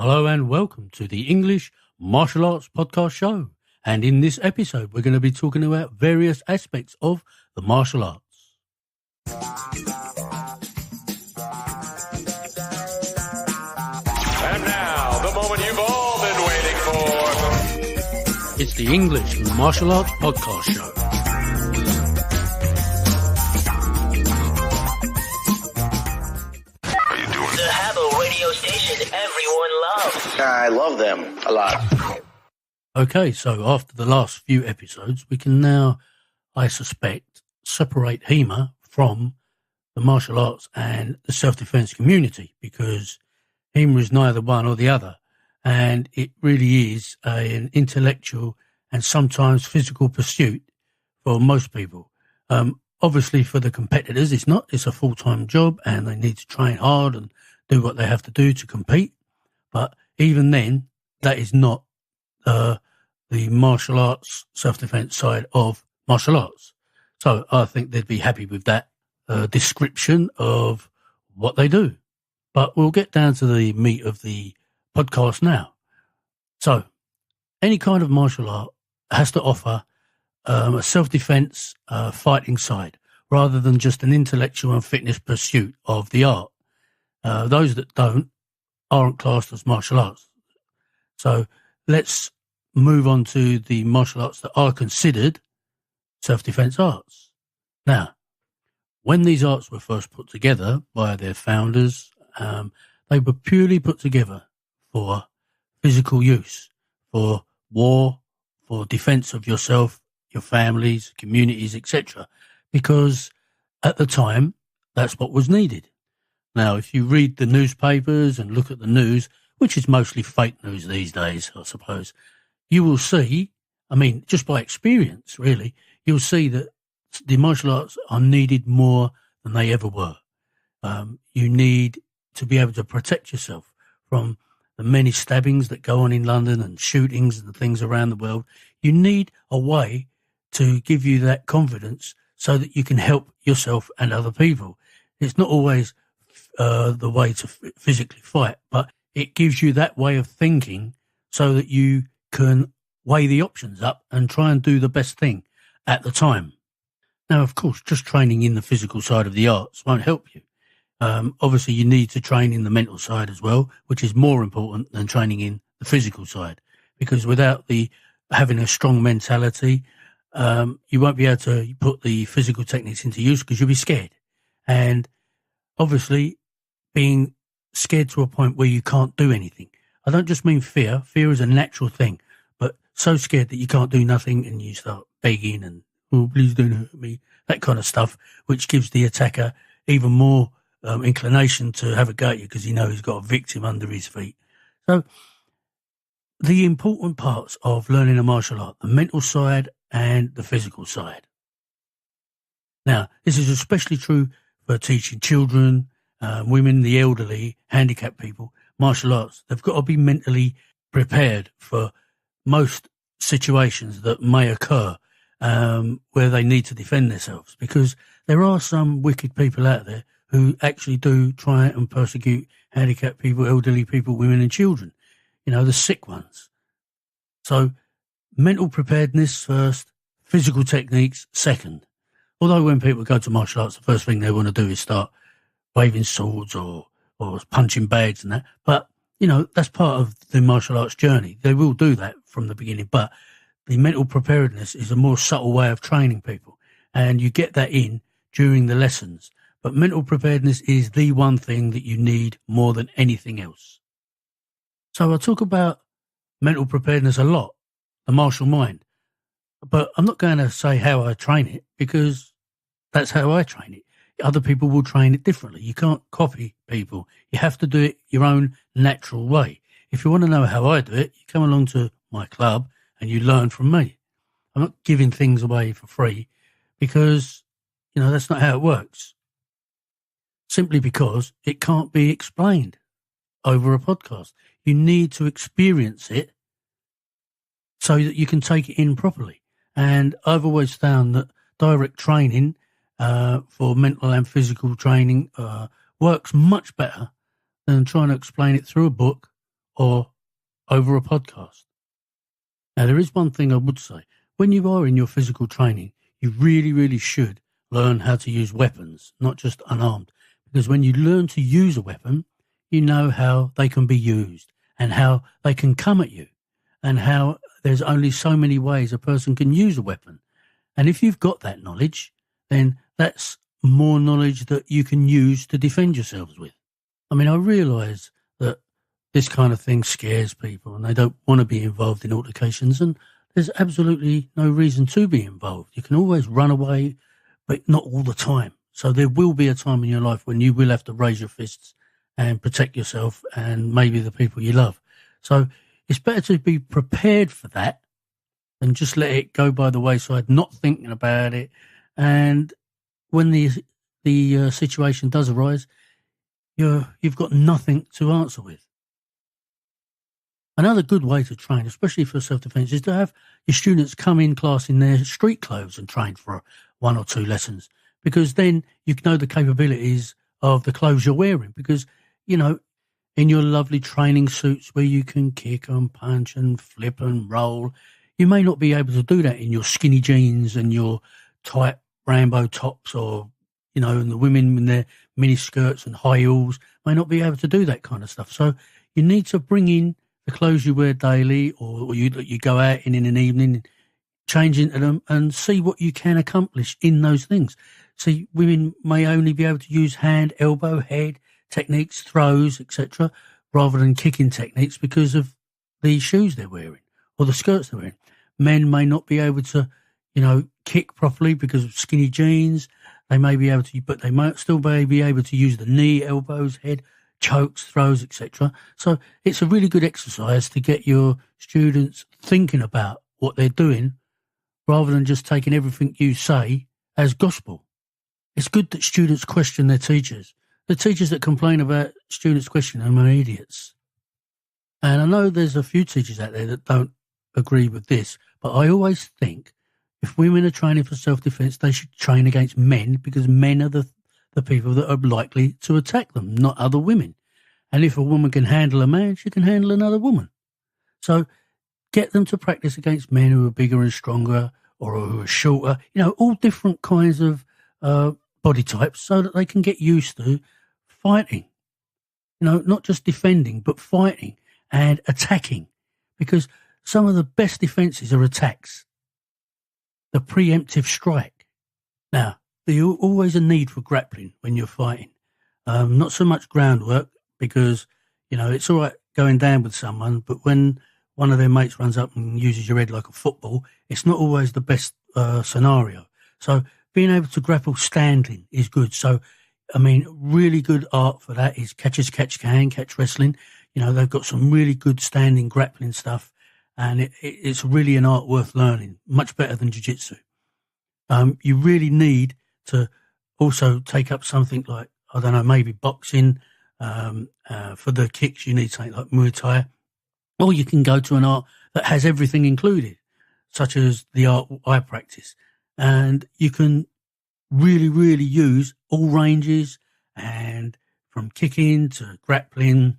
Hello and welcome to the English Martial Arts Podcast Show. And in this episode, we're going to be talking about various aspects of the martial arts. And now, the moment you've all been waiting for. It's the English Martial Arts Podcast Show. The Habbo radio station everyone loves. I love them a lot. Okay, so after the last few episodes, we can now, I suspect, separate HEMA from the martial arts and the self-defense community, because HEMA is neither one or the other, and it really is an intellectual and sometimes physical pursuit for most people. Obviously, for the competitors, it's not. It's a full-time job, and they need to train hard and do what they have to do to compete. But even then, that is not the martial arts self-defense side of martial arts. So I think they'd be happy with that description of what they do. But we'll get down to the meat of the podcast now. So any kind of martial art has to offer a self-defense fighting side rather than just an intellectual and fitness pursuit of the art. Those that aren't classed as martial arts. So let's move on to the martial arts that are considered self-defense arts. Now, when these arts were first put together by their founders, they were purely put together for physical use, for war, for defense of yourself, your families, communities, etc. Because at the time, that's what was needed. Now, if you read the newspapers and look at the news, which is mostly fake news these days, I suppose, you will see, just by experience, really, you'll see that the martial arts are needed more than they ever were. You need to be able to protect yourself from the many stabbings that go on in London and shootings and things around the world. You need a way to give you that confidence so that you can help yourself and other people. It's not always the way to physically fight, but it gives you that way of thinking so that you can weigh the options up and try and do the best thing at the time. Now, of course, just training in the physical side of the arts won't help you. Obviously, you need to train in the mental side as well, which is more important than training in the physical side, because without having a strong mentality, you won't be able to put the physical techniques into use because you'll be scared. And obviously, being scared to a point where you can't do anything. I don't just mean fear. Fear is a natural thing, but so scared that you can't do nothing and you start begging and, oh, please don't hurt me, that kind of stuff, which gives the attacker even more inclination to have a go at you because he's got a victim under his feet. So the important parts of learning a martial art, the mental side and the physical side. Now, this is especially true for teaching children, women, the elderly, handicapped people, martial arts. They've got to be mentally prepared for most situations that may occur where they need to defend themselves, because there are some wicked people out there who actually do try and persecute handicapped people, elderly people, women and children, the sick ones. So mental preparedness first, physical techniques second. Although when people go to martial arts, the first thing they want to do is start waving swords or punching bags and that. But, that's part of the martial arts journey. They will do that from the beginning. But the mental preparedness is a more subtle way of training people. And you get that in during the lessons. But mental preparedness is the one thing that you need more than anything else. So I talk about mental preparedness a lot, the martial mind. But I'm not going to say how I train it, because that's how I train it. Other people will train it differently. You can't copy people. You have to do it your own natural way. If you want to know how I do it, you come along to my club and you learn from me. I'm not giving things away for free because, that's not how it works. Simply because it can't be explained over a podcast. You need to experience it so that you can take it in properly. And I've always found that direct training for mental and physical training works much better than trying to explain it through a book or over a podcast. Now, there is one thing I would say. When you are in your physical training, you really, really should learn how to use weapons, not just unarmed. Because when you learn to use a weapon, you know how they can be used and how they can come at you and how there's only so many ways a person can use a weapon. And if you've got that knowledge, then that's more knowledge that you can use to defend yourselves with. I mean, I realise that this kind of thing scares people and they don't want to be involved in altercations, and there's absolutely no reason to be involved. You can always run away, but not all the time. So there will be a time in your life when you will have to raise your fists and protect yourself and maybe the people you love. So it's better to be prepared for that than just let it go by the wayside, not thinking about it. And when the situation does arise, you've got nothing to answer with. Another good way to train, especially for self-defense, is to have your students come in class in their street clothes and train for 1 or 2 lessons, because then you know the capabilities of the clothes you're wearing. Because, you know, in your lovely training suits where you can kick and punch and flip and roll, you may not be able to do that in your skinny jeans and your tight Rambo tops, or, you know, and the women in their mini skirts and high heels may not be able to do that kind of stuff. So you need to bring in the clothes you wear daily, or you go out in an evening, change into them and see what you can accomplish in those things. See, women may only be able to use hand, elbow, head techniques, throws, etc., rather than kicking techniques because of the shoes they're wearing or the skirts they're wearing. Men may not be able to, you know, kick properly because of skinny jeans. They may be able to, but they might still be able to use the knee, elbows, head, chokes, throws, etc. So it's a really good exercise to get your students thinking about what they're doing rather than just taking everything you say as gospel. It's good that students question their teachers. The teachers that complain about students questioning them are idiots. And I know there's a few teachers out there that don't agree with this, but I always think if women are training for self-defense, they should train against men, because men are the people that are likely to attack them, not other women. And if a woman can handle a man, she can handle another woman. So get them to practice against men who are bigger and stronger, or who are shorter, you know, all different kinds of body types, so that they can get used to fighting. You know, not just defending, but fighting and attacking, because some of the best defences are attacks. The preemptive strike. Now, there's always a need for grappling when you're fighting. Not so much groundwork, because, you know, it's all right going down with someone, but when one of their mates runs up and uses your head like a football, it's not always the best scenario. So being able to grapple standing is good. So, I mean, really good art for that is catch as catch can, catch wrestling. You know, they've got some really good standing grappling stuff, and it's really an art worth learning, much better than jiu-jitsu. You really need to also take up something like, I don't know, maybe boxing. For the kicks, you need something like Muay Thai. Or you can go to an art that has everything included, such as the art I practice. And you can really, really use all ranges, and from kicking to grappling,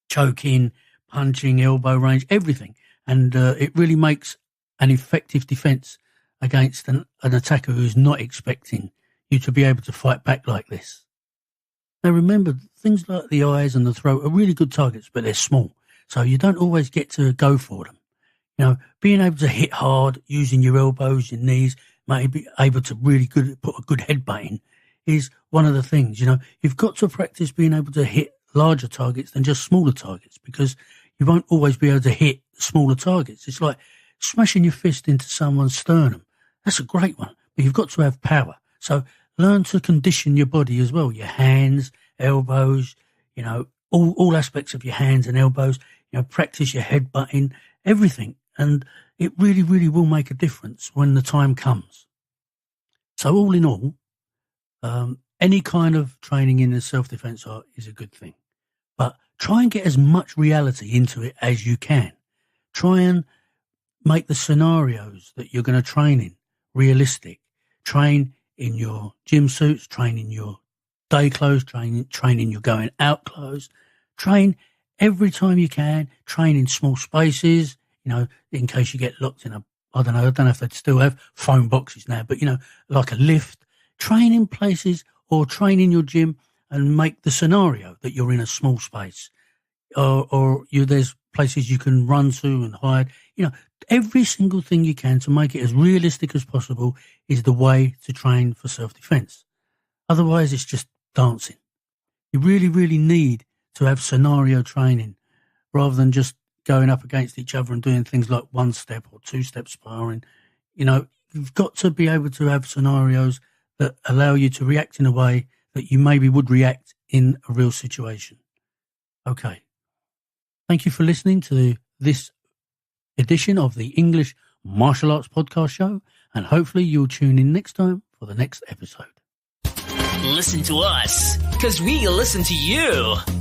choking, punching, elbow range, everything. And it really makes an effective defence against an attacker who's not expecting you to be able to fight back like this. Now remember, things like the eyes and the throat are really good targets, but they're small. So you don't always get to go for them. You know, being able to hit hard, using your elbows, your knees, maybe able to really put a good headbutt in is one of the things. You know, you've got to practice being able to hit larger targets than just smaller targets, because you won't always be able to hit smaller targets. It's like smashing your fist into someone's sternum. That's a great one, but you've got to have power. So learn to condition your body as well, your hands, elbows, you know, all aspects of your hands and elbows, you know, practice your headbutting, everything. And it really, really will make a difference when the time comes. So all in all, any kind of training in the self-defense art is a good thing. But try and get as much reality into it as you can. Try and make the scenarios that you're going to train in realistic. Train in your gym suits, train in your day clothes, train in your going out clothes. Train every time you can, train in small spaces, in case you get locked in I don't know if they'd still have phone boxes now, but, like a lift. Train in places or train in your gym and make the scenario that you're in a small space. Or there's places you can run to and hide. Every single thing you can to make it as realistic as possible is the way to train for self-defense. Otherwise, it's just dancing. You really, really need to have scenario training rather than just going up against each other and doing things like 1-step or 2-step sparring. You've got to be able to have scenarios that allow you to react in a way that you maybe would react in a real situation. Okay. Thank you for listening to this edition of the English Martial Arts Podcast Show, and hopefully you'll tune in next time for the next episode. Listen to us, because we listen to you.